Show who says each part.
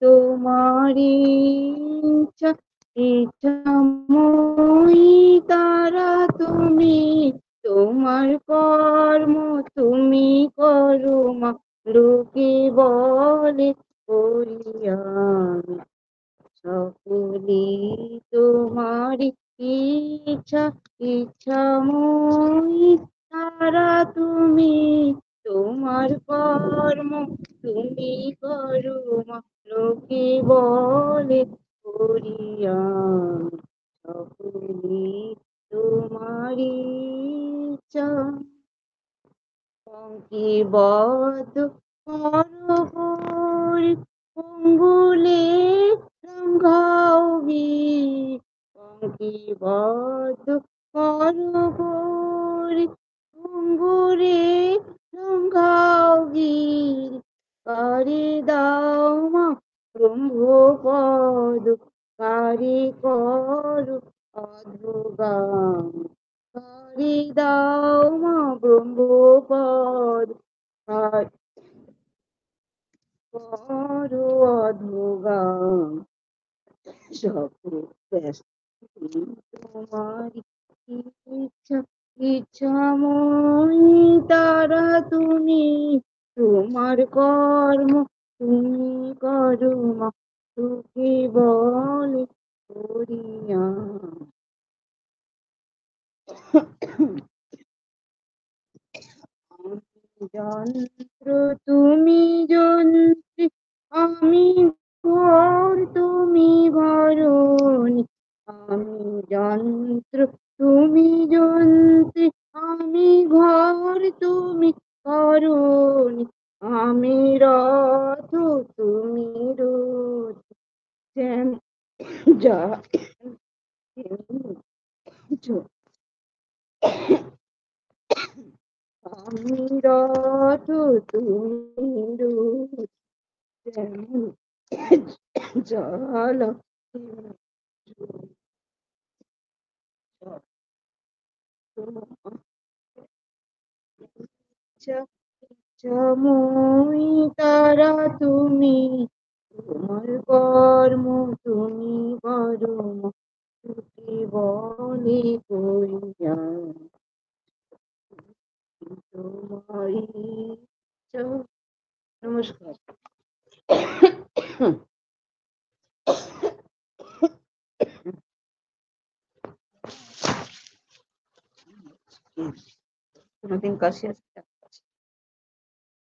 Speaker 1: তোমারি ইচ্ছা ইচ্ছাময়ী তারা তুমি, তোমার কর্ম তুমি করো মা, লোকে বলে করিয়া সকলি তোমারি ইচ্ছা ইচ্ছাময়ী তারা তুমি, তোমার কর্ম তুমি করো মা, লোকে বলে করিয়া সকলি তোমারি ইচ্ছা। পঙ্কিবদ্ধ করগরি অঙ্গুলে রঙ্গাওগি, পঙ্কিবদ্ধ করগরি অঙ্গুরে রঙ্গাওগি, কারে দাও মা ব্রহ্মপদ, কারে কর অধগাম, কারে দাও মা ব্রহ্মপদ, কর অধগাম, সকল ব্যস্ত তোমারি ইচ্ছা ইচ্ছাময়ী তারা তুমি, তোমার কর্ম তুমি করো মা, সুখে বলে করিয়া। যন্ত্র তুমি যন্ত্রী, আমি ঘর তুমি ঘরণী, আমি যন্ত্র তুমি যন্ত্রী, আমি ঘর তুমি ঘরণী, আমি রথ তুমি রথ, যেন যা আমি রথ তুমি রথ, যেমন জল ইচ্ছাময়ী তারা তুমি, তোমার কর্ম তুমি করো মা, সুখে বলে করিয়া তোমারি ইচ্ছা। নমস্কার। কোনোদিন কাশি আসছে?